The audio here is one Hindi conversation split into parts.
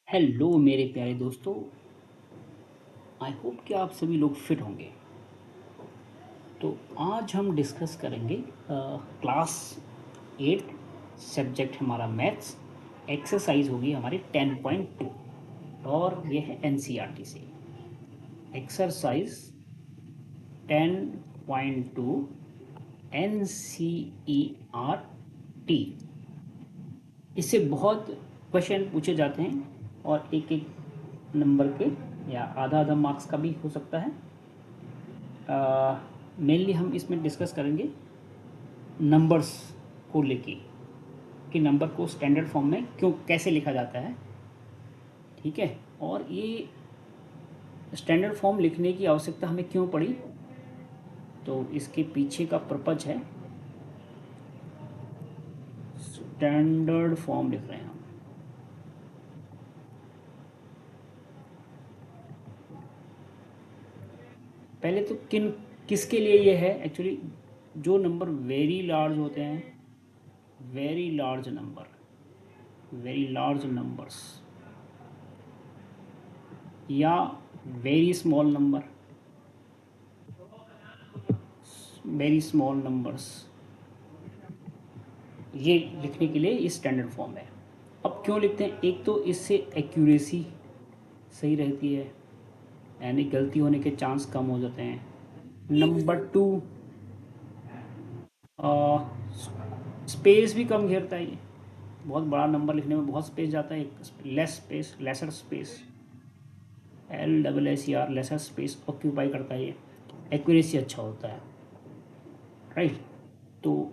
हेलो मेरे प्यारे दोस्तों। आई होप कि आप सभी लोग फिट होंगे। तो आज हम डिस्कस करेंगे क्लास 8 सब्जेक्ट हमारा मैथ्स। एक्सरसाइज होगी हमारी 10.2 और ये है एनसीईआरटी से। Exercise 10.2 NCERT. इससे बहुत क्वेश्चन पूछे जाते हैं और एक एक नंबर के या आधा आधा मार्क्स का भी हो सकता है। मेनली हम इसमें डिस्कस करेंगे नंबर्स को लेके कि नंबर को स्टैंडर्ड फॉर्म में क्यों कैसे लिखा जाता है। ठीक है, और ये स्टैंडर्ड फॉर्म लिखने की आवश्यकता हमें क्यों पड़ी, तो इसके पीछे का पर्पज है स्टैंडर्ड फॉर्म लिख रहे हैं हम। पहले तो किसके लिए ये है एक्चुअली, जो नंबर वेरी लार्ज होते हैं, very large number, very large numbers या very small number, very small numbers, ये लिखने के लिए ये स्टैंडर्ड फॉर्म है। अब क्यों लिखते हैं, एक तो इससे एक्यूरेसी सही रहती है, यानी गलती होने के चांस कम हो जाते हैं। नंबर टू, स्पेस भी कम घेरता है ये। बहुत बड़ा नंबर लिखने में बहुत स्पेस जाता है, less space, lesser space, LSSER, lesser space occupy करता है ये। एक्यूरेसी अच्छा होता है, राइट। तो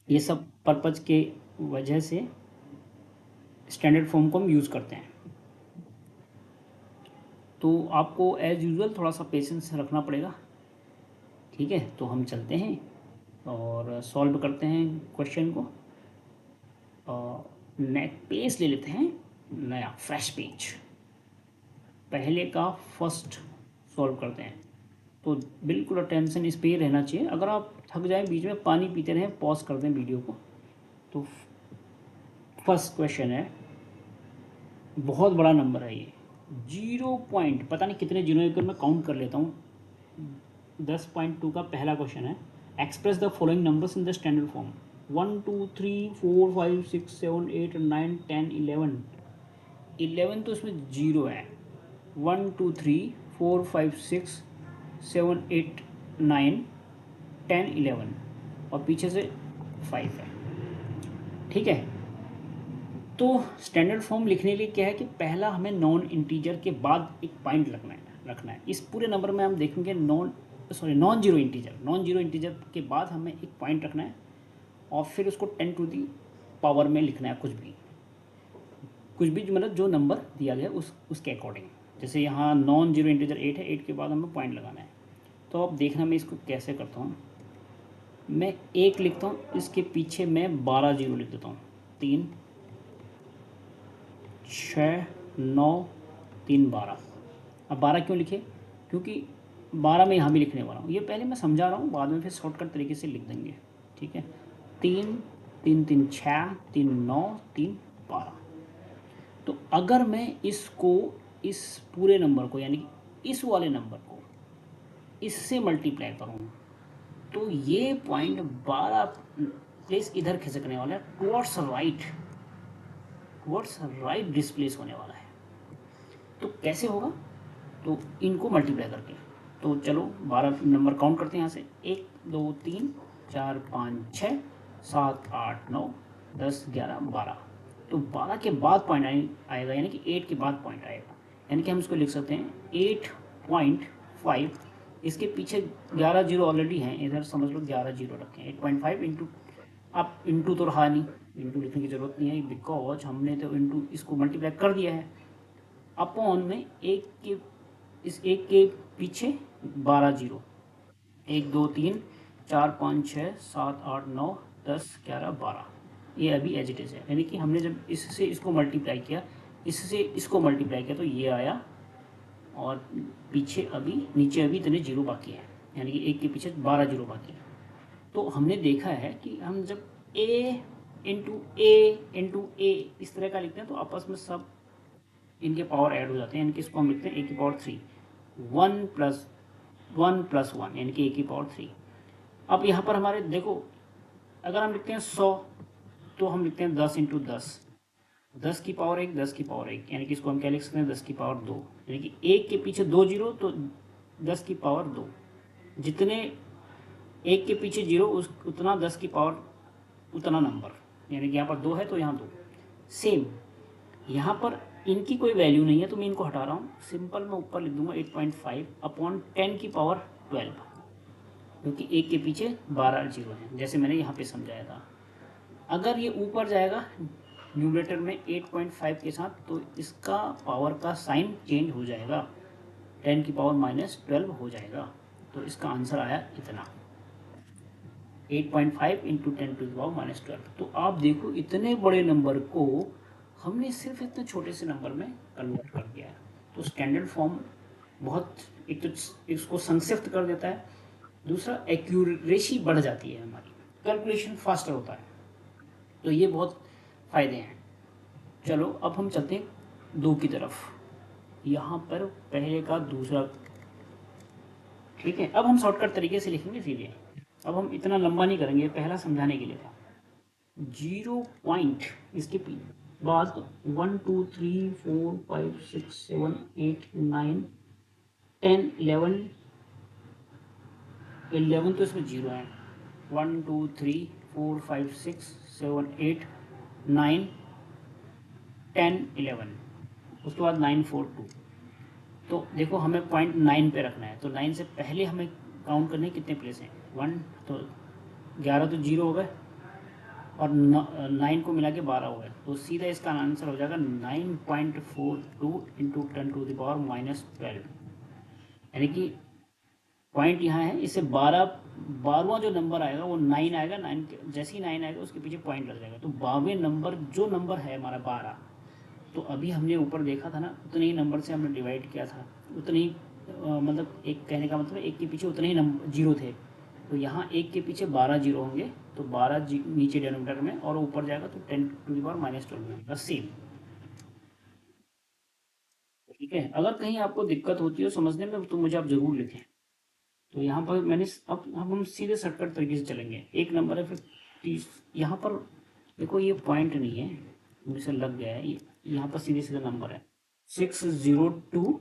ये सब पर्पज के वजह से स्टैंडर्ड फॉर्म को हम यूज़ करते हैं। तो आपको एज यूज़ुअल थोड़ा सा पेशेंस रखना पड़ेगा। ठीक है, तो हम चलते हैं और सॉल्व करते हैं क्वेश्चन को। नेक पेज ले लेते हैं, नया फ्रेश पेज, पहले का फर्स्ट सॉल्व करते हैं। तो बिल्कुल अटेंशन इस पे ही रहना चाहिए। अगर आप थक जाएं बीच में, पानी पीते रहें, पॉज कर दें वीडियो को। तो फर्स्ट क्वेश्चन है, बहुत बड़ा नंबर है ये, 0 पता नहीं कितने जीरो, एक मैं काउंट कर लेता हूँ। 10.2 का पहला क्वेश्चन है, express the following numbers in the standard form. 1 2 3 4 5 6 7 8 9 10 11। 11 तो इसमें जीरो है। 1 2 3 4 5 6 7 8 9 10 11 और पीछे से 5 है। ठीक है, तो स्टैंडर्ड फॉर्म लिखने के लिए क्या है कि पहला हमें नॉन इंटीजर के बाद एक पॉइंट रखना है। इस पूरे नंबर में हम देखेंगे non zero integer, non zero integer के बाद हमें एक पॉइंट रखना है और फिर उसको 10 टू दी पावर में लिखना है। कुछ भी मतलब जो नंबर दिया गया उसके अकॉर्डिंग। जैसे यहाँ नॉन जीरो इंटीजर 8 है, 8 के बाद हमें पॉइंट लगाना है। तो अब देखना मैं इसको कैसे करता हूँ। मैं 1 लिखता हूँ, इसके पीछे मैं 12 जीरो लिख देता हूँ। 3 6 9 3 12। अब 12 क्यों लिखे, क्योंकि 12 मैं यहाँ भी लिखने वाला हूँ। ये पहले मैं समझा रहा हूँ, बाद में फिर शॉर्टकट तरीके से लिख देंगे। ठीक है, 3 3 3 6 3 9 3 12। तो अगर मैं इसको, इस पूरे नंबर को यानी कि इस वाले नंबर को इससे मल्टीप्लाई करूँ, तो ये पॉइंट 12 प्लेस इधर खिसकने वाला है, टुवर्ड्स राइट डिस्प्लेस होने वाला है। तो कैसे होगा, तो इनको मल्टीप्लाई करके। तो चलो 12 नंबर काउंट करते हैं यहाँ से, 1 2 3 4 5 6 7 8 9 10 11 12। तो 12 के बाद पॉइंट आएगा, यानी कि 8 के बाद पॉइंट आएगा, यानी कि हम इसको लिख सकते हैं 8.5। इसके पीछे 11 जीरो ऑलरेडी हैं, इधर समझ लो 11 जीरो रखें। 8.5 इंटू, अब इंटू तो रहा नहीं, इंटू लिखने की ज़रूरत नहीं है बिकॉज हमने तो इंटू इसको मल्टीप्लाई कर दिया है। अपॉन में एक के, इस एक के पीछे 12 जीरो, 1 2 3 4 5 6 7 8 9 10 11 12। ये अभी एज इट इज़ है, यानी कि हमने जब इससे इसको मल्टीप्लाई किया, इससे इसको मल्टीप्लाई किया, तो ये आया और पीछे अभी नीचे अभी इतने जीरो बाकी हैं, यानी कि एक के पीछे 12 जीरो बाकी है। तो हमने देखा है कि हम जब ए इंटू ए इस तरह का लिखते हैं तो आपस में सब इनके पावर ऐड हो जाते हैं, यानी कि इसको हम लिखते हैं ए की पावर 3, 1 + 1 यानी कि ए की पावर 3। अब यहाँ पर हमारे देखो, अगर हम लिखते हैं 100 तो हम लिखते हैं 10 × 10, 10 की पावर 1, 10 की पावर 1, यानी कि इसको हम क्या लिख सकते हैं 10 की पावर 2, यानी कि 1 के पीछे 2 जीरो तो 10 की पावर 2, जितने 1 के पीछे जीरो उतना 10 की पावर उतना नंबर, यानी कि यहाँ पर 2 है तो यहाँ 2। सेम यहाँ पर इनकी कोई वैल्यू नहीं है तो मैं इनको हटा रहा हूँ, सिंपल मैं ऊपर लिख दूंगा 8.5/10 की पावर 12, क्योंकि 1 के पीछे 12 जीरो हैं, जैसे मैंने यहाँ पे समझाया था। अगर ये ऊपर जाएगा न्यूमरेटर में 8.5 के साथ तो इसका पावर का साइन चेंज हो जाएगा, 10 की पावर -12 हो जाएगा। तो इसका आंसर आया इतना, 8.5 × 10⁻12। तो आप देखो इतने बड़े नंबर को हमने सिर्फ इतने छोटे से नंबर में कन्वर्ट कर दिया है। तो स्टैंडर्ड फॉर्म बहुत, एक तो इसको संक्षिप्त कर देता है, दूसरा एक्यूरेसी बढ़ जाती है, हमारी कैलकुलेशन फास्टर होता है, तो ये बहुत फ़ायदे हैं। चलो अब हम चलते हैं 2 की तरफ, यहाँ पर पहले का दूसरा, ठीक है। अब हम शॉर्टकट तरीके से लिखेंगे सीधे, अब हम इतना लंबा नहीं करेंगे, पहला समझाने के लिए था। 0 पॉइंट इसके बाद 1 2 3 4 5 6 7 8 9 10 11 तो इसमें 0 है, 1 2 3 4 5 6 7 8 9 10 11, उसके बाद 9 4 2। तो देखो हमें पॉइंट 9 पे रखना है, तो 9 से पहले हमें काउंट करने कितने प्लेस हैं, 1 तो 11 तो 0 हो गए और 9 को मिला के 12 हो गए, तो सीधा इसका आंसर हो जाएगा 9.42 × 10⁻12, यानी कि पॉइंट यहाँ है, इससे 12वां जो नंबर आएगा वो 9 आएगा, 9 जैसे ही 9 आएगा उसके पीछे पॉइंट लग जाएगा, तो 12वें नंबर जो नंबर है हमारा 12, तो अभी हमने ऊपर देखा था ना, उतने ही नंबर से हमने डिवाइड किया था, उतने ही मतलब एक कहने का मतलब एक के पीछे उतने ही नंबर जीरो थे, तो यहाँ 1 के पीछे 12 जीरो होंगे, तो 12 नीचे डिनोमिनेटर में और ऊपर जाएगा तो 10⁻12 होगा, सेम। ठीक है, अगर कहीं आपको दिक्कत होती है समझने में तो मुझे आप जरूर लिखें। तो यहाँ पर मैंने अब हम सीधे शॉर्टकट तरीके से चलेंगे, एक नंबर है फिर 30, यहाँ पर देखो ये पॉइंट नहीं है, मुझे लग गया है, यहाँ पर सीधे सीधा नंबर है 602,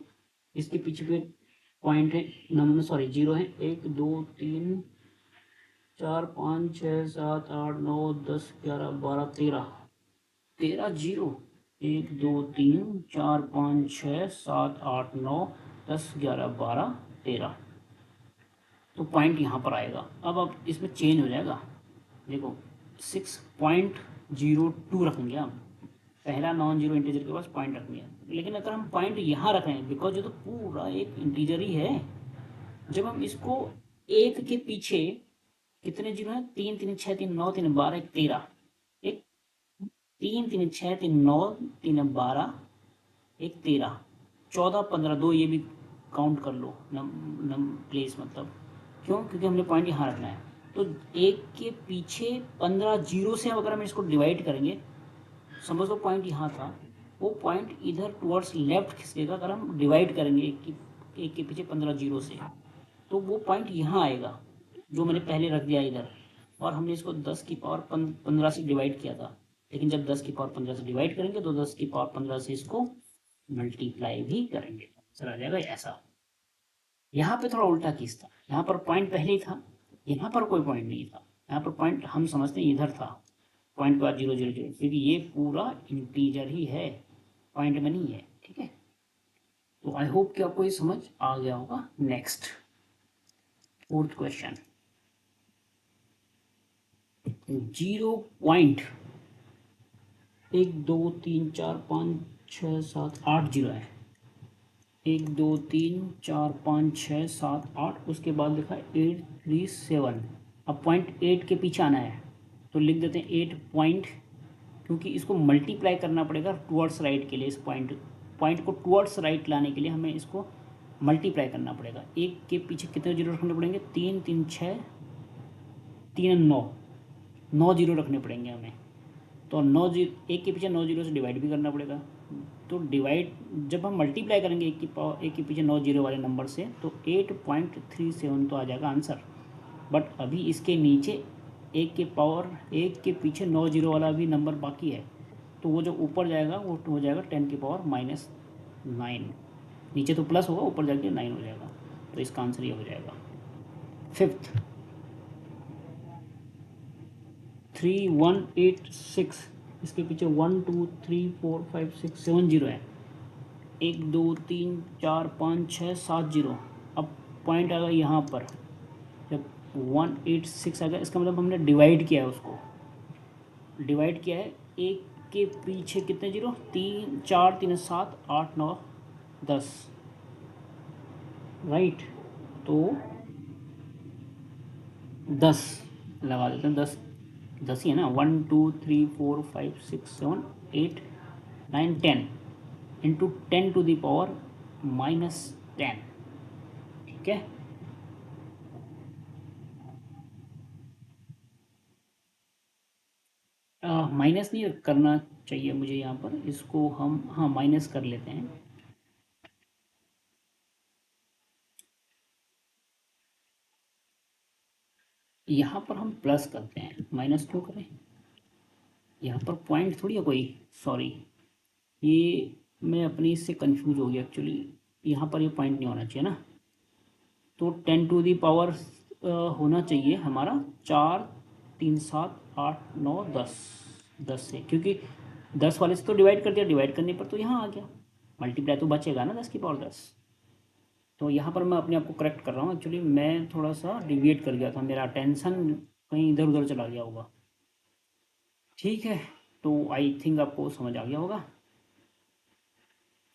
इसके पीछे फिर पॉइंट है नंबर, सॉरी जीरो है, 1 2 3 4 5 6 7 8 9 10 11 12 13 जीरो, 1 2 3 4 5 6 7 8 9 10 11 12 13, तो पॉइंट यहाँ पर आएगा। अब इसमें चेंज हो जाएगा, देखो 6.02 रखेंगे हम, पहला नॉन जीरो इंटीजर के पास पॉइंट रखेंगे, लेकिन अगर हम पॉइंट यहाँ रख रहे हैं बिकॉज ये तो पूरा एक इंटीजर ही है, जब हम इसको 1 के पीछे कितने जीरो हैं, 3 3 6 3 9 3 12 1 13, एक 3 3 6 3 9 3 12 1 13 14 15 2, ये भी काउंट कर लो नम प्लेस, मतलब क्यों, क्योंकि हमने पॉइंट यहाँ रखना है, तो 1 के पीछे 15 जीरो से अगर हम इसको डिवाइड करेंगे, समझ लो पॉइंट यहाँ था, वो पॉइंट इधर टुवर्ड्स लेफ्ट खिसकेगा, अगर हम डिवाइड करेंगे 1 के पीछे 15 जीरो से, तो वो पॉइंट यहाँ आएगा जो मैंने पहले रख दिया इधर, और हमने इसको 10 की पावर 15 से डिवाइड किया था, लेकिन जब 10 की पावर 15 से डिवाइड करेंगे तो 10 की पावर 15 से इसको मल्टीप्लाई भी करेंगे, चला जाएगा ऐसा। यहाँ पे थोड़ा उल्टा केस था, यहाँ पर पॉइंट पहले ही था, यहाँ पर कोई पॉइंट नहीं था, यहाँ पर पॉइंट हम समझते हैं इधर था, पॉइंट के बाद 0 0 0, क्योंकि ये पूरा इंटीजर ही है, पॉइंट में नहीं है, ठीक है। तो आई होप कि आपको ये समझ आ गया होगा। Next 4th question, 0 point 1 2 3 4 5 6 7 8 zero है, 1 2 3 4 5 6 7 8, उसके बाद लिखा है 8 3 7, अब पॉइंट 8 के पीछे आना है तो लिख देते हैं 8 पॉइंट, क्योंकि इसको मल्टीप्लाई करना पड़ेगा टुवर्ड्स राइट के लिए, इस पॉइंट को टुवर्ड्स राइट लाने के लिए हमें इसको मल्टीप्लाई करना पड़ेगा। 1 के पीछे कितने जीरो रखने पड़ेंगे, 3 3 6 3 9 जीरो रखने पड़ेंगे हमें, तो 9 जीरो, 1 के पीछे 9 जीरो से डिवाइड भी करना पड़ेगा, तो डिवाइड जब हम मल्टीप्लाई करेंगे एक के पीछे 9 जीरो वाले नंबर से तो 8.37 तो आ जाएगा आंसर। बट अभी इसके नीचे एक के पीछे 9 जीरो वाला भी नंबर बाकी है, तो वो जो ऊपर जाएगा वो हो जाएगा 10⁻⁹ नीचे तो प्लस होगा, ऊपर जाके 9 हो जाएगा। तो इसका आंसर ये हो जाएगा। फिफ्थ 3186, इसके पीछे 1 2 3 4 5 6 7 जीरो है, 1 2 3 4 5 6 7 जीरो। अब पॉइंट आएगा यहाँ पर, जब 186 आ गया इसका मतलब हमने डिवाइड किया है उसको, डिवाइड किया है एक के पीछे कितने जीरो, 3 4 3 7 8 9 10, राइट। तो 10 लगा देते हैं, 10 10 ही है ना, 1 2 3 4 5 6 7 8 9 10 इंटू 10⁻⁻10, ठीक है। माइनस नहीं करना चाहिए मुझे यहाँ पर, इसको हम हाँ माइनस कर लेते हैं। यहाँ पर हम प्लस करते हैं, माइनस क्यों करें, यहाँ पर पॉइंट थोड़ी है कोई, सॉरी, ये मैं अपनी इससे कंफ्यूज हो गया एक्चुअली, यहाँ पर ये पॉइंट नहीं होना चाहिए ना। तो 10⁻⁻ होना चाहिए हमारा 4 3 7 8 9 10, 10 से, क्योंकि 10 वाले से तो डिवाइड कर दिया, डिवाइड करने पर तो यहाँ आ गया, मल्टीप्लाई तो बचेगा ना 10⁻10। तो यहाँ पर मैं अपने आप को करेक्ट कर रहा हूँ, एक्चुअली मैं थोड़ा सा डिविएट कर गया था, मेरा अटेंशन कहीं इधर उधर चला गया होगा। ठीक है, तो आई थिंक आपको समझ आ गया होगा।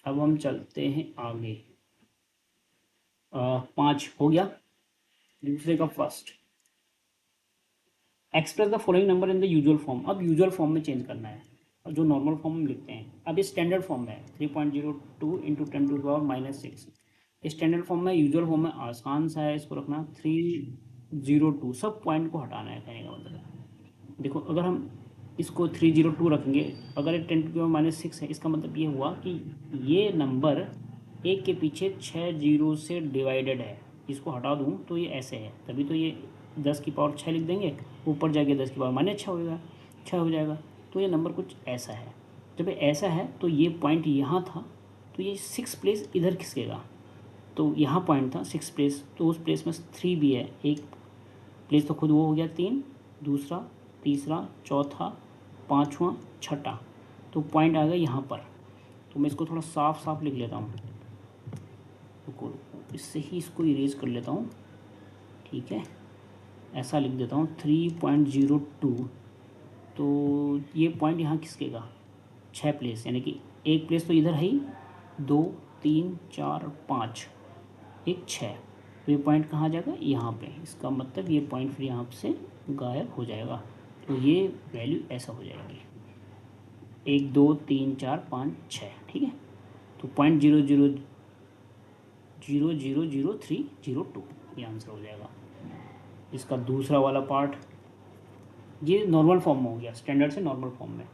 अब हम चलते हैं आगे। 5 हो गया, दूसरे का first, express the following number in the usual form. अब यूजुअल फॉर्म में चेंज करना है, और जो नॉर्मल फॉर्म में लिखते हैं, अब ये स्टैंडर्ड फॉर्म में है 3.02 इंटू 10⁻⁻6। स्टैंडर्ड फॉर्म में, यूजुअल फॉर्म में आसान सा है इसको रखना, 302, सब पॉइंट को हटाना है, कहने का मतलब। देखो अगर हम इसको 302 रखेंगे, अगर ये 10⁻⁻6 है, इसका मतलब ये हुआ कि ये नंबर एक के पीछे 6 जीरो से डिवाइडेड है। इसको हटा दूँ तो ये ऐसे है, तभी तो ये 10⁻6 लिख देंगे, ऊपर जाके 10⁻⁻6 होगा, 6 हो जाएगा। तो ये नंबर कुछ ऐसा है। जब ये ऐसा है तो ये पॉइंट यहाँ था, तो ये 6 प्लेस इधर खिसकेगा, तो यहाँ पॉइंट था 6 प्लेस, तो उस प्लेस में 3 भी है, एक प्लेस तो खुद वो हो गया 3, दूसरा, तीसरा, चौथा, पाँचवा, छठा, तो पॉइंट आ गया यहाँ पर। तो मैं इसको थोड़ा साफ साफ लिख लेता हूँ, रुको इससे ही इसको इरेज कर लेता हूँ, ठीक है, ऐसा लिख देता हूँ 3.02। तो ये पॉइंट यहाँ किसकेगा, 6 प्लेस, यानी कि एक प्लेस तो इधर है ही, 2 3 4 5, एक 6, तो ये पॉइंट कहाँ जाएगा, यहाँ पे। इसका मतलब ये पॉइंट फिर यहाँ से गायब हो जाएगा, तो ये वैल्यू ऐसा हो जाएगी 1 2 3 4 5 6, ठीक है। तो 0.000302 ये आंसर हो जाएगा। इसका दूसरा वाला पार्ट, ये नॉर्मल फॉर्म में हो गया, स्टैंडर्ड से नॉर्मल फॉर्म में।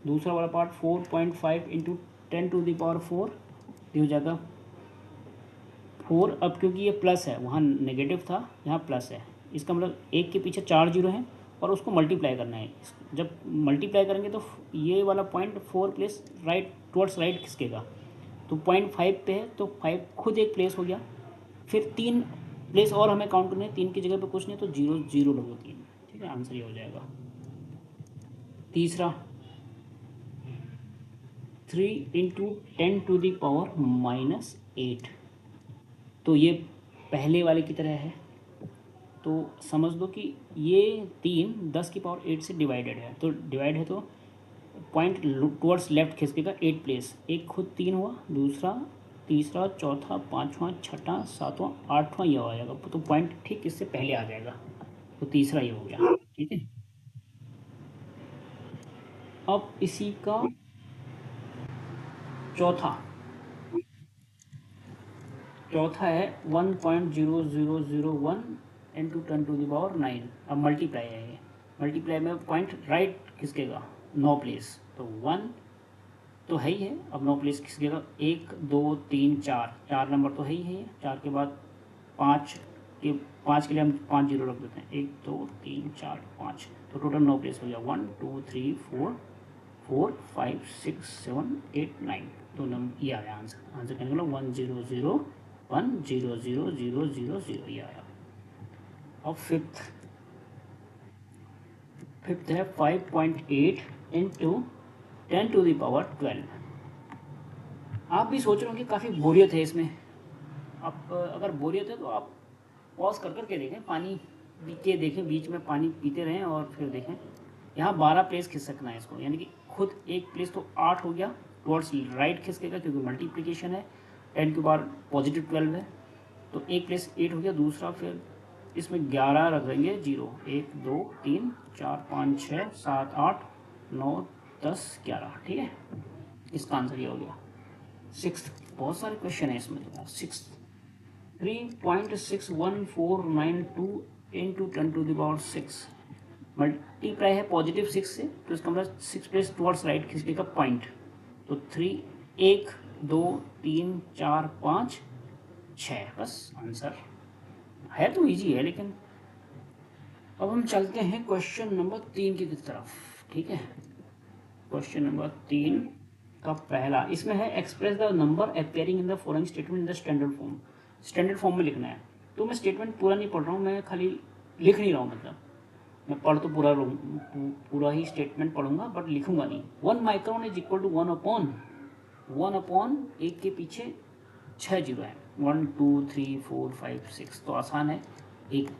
दूसरा वाला पार्ट 4.5 इंटू 10⁴ ये हो जाएगा 4। अब क्योंकि ये प्लस है, वहाँ नेगेटिव था, यहाँ प्लस है, इसका मतलब एक के पीछे 4 जीरो हैं और उसको मल्टीप्लाई करना है। जब मल्टीप्लाई करेंगे तो ये वाला point 4 place right towards right खिसकेगा, तो पॉइंट 5 पे है, तो 5 खुद एक प्लेस हो गया। फिर 3 प्लेस और हमें काउंट करने हैं, 3 की जगह पे कुछ नहीं, तो 0 0 लगो 3, ठीक है, आंसर ये हो जाएगा। तीसरा 3 इंटू 10⁻⁻8, तो ये पहले वाले की तरह है, तो समझ लो कि ये 3 10⁸ से डिवाइडेड है, तो डिवाइड है तो पॉइंट टुवर्ड्स लेफ्ट खिसकेगा 8 प्लेस, एक खुद 3 हुआ, दूसरा, तीसरा, चौथा, पाँचवा, छठा, सातवां, आठवां ये हो जाएगा, तो पॉइंट ठीक इससे पहले आ जाएगा, तो तीसरा ये हो गया, ठीक है। अब इसी का चौथा चौथा है 1.0001 इंटू 10⁻⁹। अब मल्टीप्लाई है ये, मल्टीप्लाई में पॉइंट राइट खिसकेगा 9 प्लेस, तो 1 तो है ही है। अब 9 प्लेस किसकी जगह, 1 2 3 4, 4 नंबर तो है ही है। 4 के बाद 5 के, 5 के लिए हम 5 जीरो रख देते हैं, 1 2 3 4 5, तो टोटल 9 प्लेस हो गया। 1 2 3 4 4 5 6 7 8 9, तो नंबर ये आया आंसर। आंसर कहने का 1 0 0 1 0 0 0 0 0 ये आया। अब फिफ्थ है 5.8 इंटू 10 टू द पावर 12। आप भी सोच रहे हो कि काफ़ी बोरियत है इसमें। आप अगर बोरियत है तो आप पॉज कर करके देखें, पानी पी के देखें, बीच में पानी पीते रहें और फिर देखें। यहाँ 12 प्लेस खिसकना है इसको, यानी कि खुद एक प्लेस तो 8 हो गया, टुवर्ड्स राइट खिसकेगा क्योंकि मल्टीप्लिकेशन है, 10 के बाद पॉजिटिव 12 है, तो एक प्लेस 8 हो गया। दूसरा फिर इसमें 11 रख देंगे, 0 1 2 3 4 5 6 7 8 9 10 11, ठीक है। इसका आंसर ये हो गया। सिक्स, बहुत सारे क्वेश्चन है इसमें। तो six 3.6142 into 10 to the power 6, multiply है पॉजिटिव 6 से, तो इसका मतलब 6 प्लेस टुवर्ड्स राइट खिसकेगा पॉइंट, तो 3 1 2 3 4 5 6, बस आंसर है। तो इजी है, लेकिन अब हम चलते हैं क्वेश्चन नंबर 3 की तरफ, ठीक है। क्वेश्चन नंबर 3 का पहला इसमें है, express the number appearing in the following statement in the standard form. Standard form में लिखना है। तो मैं स्टेटमेंट पूरा नहीं पढ़ रहा हूँ, मैं खाली लिख नहीं रहा हूँ, मतलब मैं पढ़ तो पूरा ही स्टेटमेंट पढ़ूंगा बट लिखूंगा नहीं। 1 micron is equal to 1 upon 1 के पीछे 6 जीरो है, 1 2 3 4 5 6, तो आसान है। 1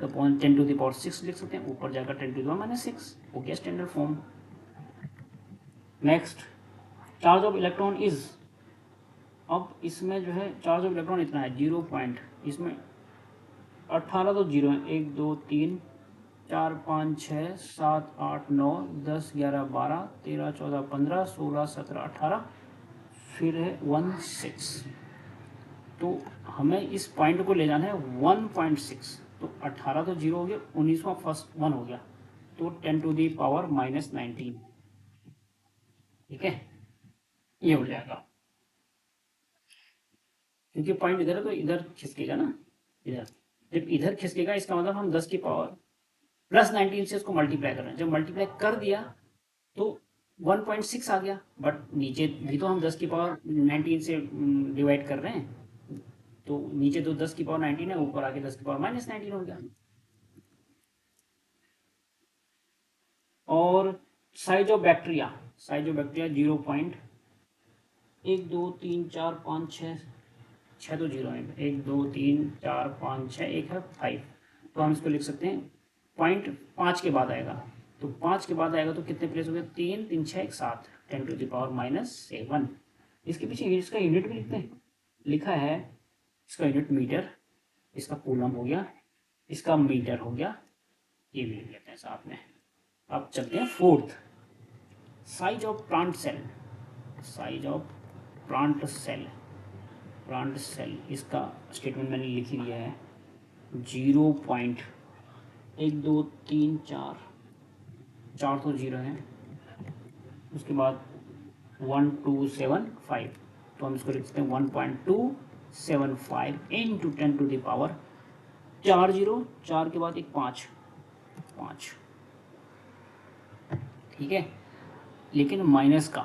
अपॉन 10 टू द पावर 6 लिख सकते हैं, ऊपर जाकर 10 टू द पावर -6 हो गया standard form. Next, charge of electron is, अब इसमें जो है चार्ज ऑफ इलेक्ट्रॉन इतना है 0 पॉइंट, इसमें 18 तो जीरो है, 1 2 3 4 5 6 7 8 9 10 11 12 13 14 15 16 17 18, फिर है 1 6, तो हमें इस पॉइंट को ले जाना है 1.6, तो 18 तो जीरो हो गया, 19वां फर्स्ट 1 हो गया, तो 10 टू दी पावर -19, ठीक है, ये हो जाएगा। क्योंकि पॉइंट इधर है तो इधर खिसकेगा ना, इधर जब इधर खिसकेगा इसका मतलब हम 10 की पावर +19 से इसको मल्टीप्लाई कर रहे हैं। जब मल्टीप्लाई कर दिया तो 1.6 आ गया, बट नीचे भी तो हम 10 की पावर 19 से डिवाइड कर रहे हैं, तो नीचे तो 10 की पावर 19 है, ऊपर आके 10 की पावर -19 हो गया। और साइज ऑफ बैक्टीरिया 0.1 2 3 4 5 6 तो जीरो है, 1 2 3 4 5 6, एक है 5, तो हम इसको लिख सकते हैं 0.5 के बाद आएगा, तो 5 के बाद आएगा तो कितने प्लेस हो गए, 3 3 6 1 7, 10 टू द पावर -7। इसके पीछे इसका यूनिट भी लिखते हैं, लिखा है इसका यूनिट मीटर, इसका कूलम हो गया, इसका मीटर हो गया, ये भी लिख लेते हैं साथ में। अब चलते हैं fourth, size of plant cell. Plant cell इसका स्टेटमेंट मैंने लिख ही दिया है, 0.1 2 3 4 तो जीरो है, उसके बाद 1 2 7 5, तो हम इसको लिख सकते हैं 1.275 into 10 to the power 4 zero, 4 के बाद एक 5, ठीक है, लेकिन माइनस का,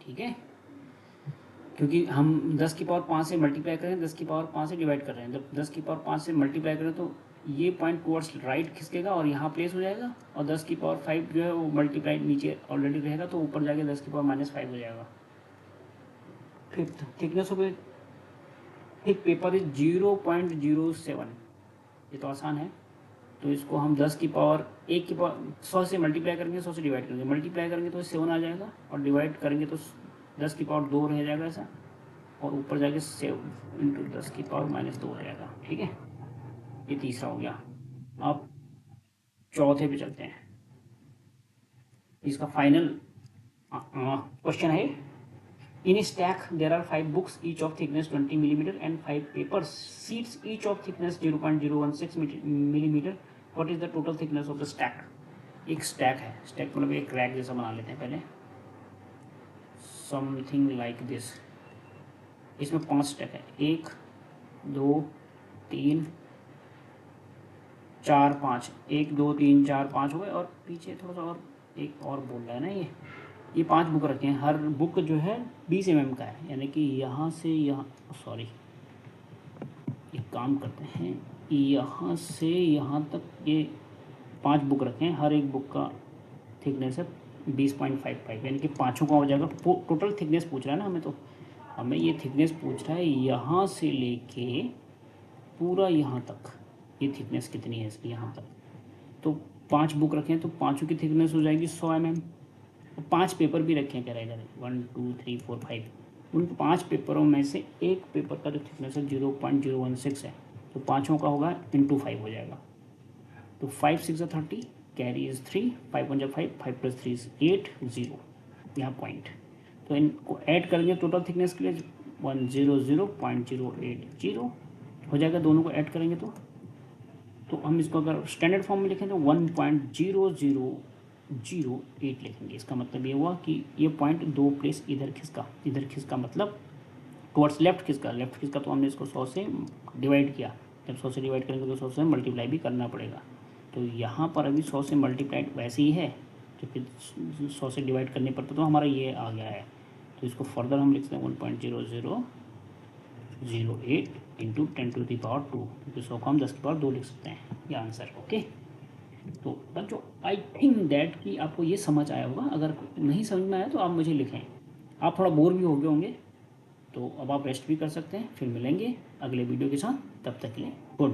ठीक है, क्योंकि हम 10 की पावर 5 से मल्टीप्लाई करें, 10 की पावर 5 से डिवाइड कर रहे हैं, जब 10 की पावर 5 से मल्टीप्लाई करें तो ये पॉइंट टुवर्ड्स राइट खिसकेगा और यहाँ प्लेस हो जाएगा, और 10 की पावर 5 जो है वो मल्टीप्लाई नीचे ऑलरेडी रहेगा, तो ऊपर जाके 10 की पावर -5 हो जाएगा। Fifth, thickness of thick paper is 0.07, ये तो आसान है, तो इसको हम 10 की पावर 1 की पावर 100 से मल्टीप्लाई करेंगे, 100 से डिवाइड करेंगे, मल्टीप्लाई करेंगे तो 7 आ जाएगा, और डिवाइड करेंगे तो 10 की पावर 2 रह जाएगा ऐसा, और ऊपर जाके 7 इंटू 10 की पावर -2 हो जाएगा, ठीक है, ये तीसरा हो गया। अब चौथे पे चलते हैं, इसका फाइनल क्वेश्चन है, in stack there are 5 books each of thickness 20 millimetre and 5 paper sheets each of thickness 0.016 millimetre, what is the total thickness of the stack. एक स्टैक है, स्टैक मतलब एक रैक जैसा बना लेते हैं पहले, समथिंग लाइक दिस। इसमें 5 स्टेप है, 1 2 3 4 5, 1 2 3 4 5 हो गए। और पीछे थोड़ा सा और एक और बोल रहा है ना, ये 5 बुक रखे हैं। हर बुक जो है 20 mm का है, यानी कि यहाँ से यहाँ, सॉरी एक काम करते हैं, यहाँ से यहाँ तक ये 5 बुक रखे हैं। हर एक बुक का थिकनेस है 20.55, यानी कि पाँचों का हो जाएगा। टोटल थिकनेस पूछ रहा है ना हमें, तो हमें ये थिकनेस पूछ रहा है यहाँ से लेके पूरा यहाँ तक, ये थिकनेस कितनी है इसकी यहाँ तक। तो 5 बुक रखे हैं तो पाँचों की थिकनेस हो जाएगी 100 mm। 5 पेपर भी रखे हैं, कह रहा है इधर 1 2 3 4 5। उन 5 पेपरों में से एक पेपर का जो थिकनेस है 0.016 है, तो पाँचों का होगा इंटू 5 हो जाएगा। तो 5 6 30, कैरी इज 3, 5 1 5, 5 + 3 = 8, 0 यहाँ पॉइंट। तो इनको ऐड करेंगे टोटल थिकनेस के लिए 100.080 हो जाएगा। दोनों को ऐड करेंगे तो हम इसको अगर स्टैंडर्ड फॉर्म में लिखें तो 1.0008 लिखेंगे। इसका मतलब ये हुआ कि ये पॉइंट 2 प्लेस इधर खिसका मतलब टुवर्ड्स लेफ्ट खिसका। तो हमने इसको 100 से डिवाइड किया। जब 100 से डिवाइड करेंगे तो 100 से मल्टीप्लाई भी करना पड़ेगा। तो यहाँ पर अभी 100 से मल्टीप्लाइड वैसे ही है, तो फिर 100 से डिवाइड करने पर तो हमारा ये आ गया है। तो इसको फर्दर हम लिख सकते हैं 1.0008 इंटू 10⁻², क्योंकि 100 को हम 10⁻² लिख सकते हैं, ये आंसर। ओके, तो बच्चों आई थिंक दैट कि आपको ये समझ आया होगा। अगर नहीं समझ में आया तो आप मुझे लिखें। आप थोड़ा बोर भी हो गए होंगे, तो अब आप रेस्ट भी कर सकते हैं। फिर मिलेंगे अगले वीडियो के साथ, तब तक के लिए गुड।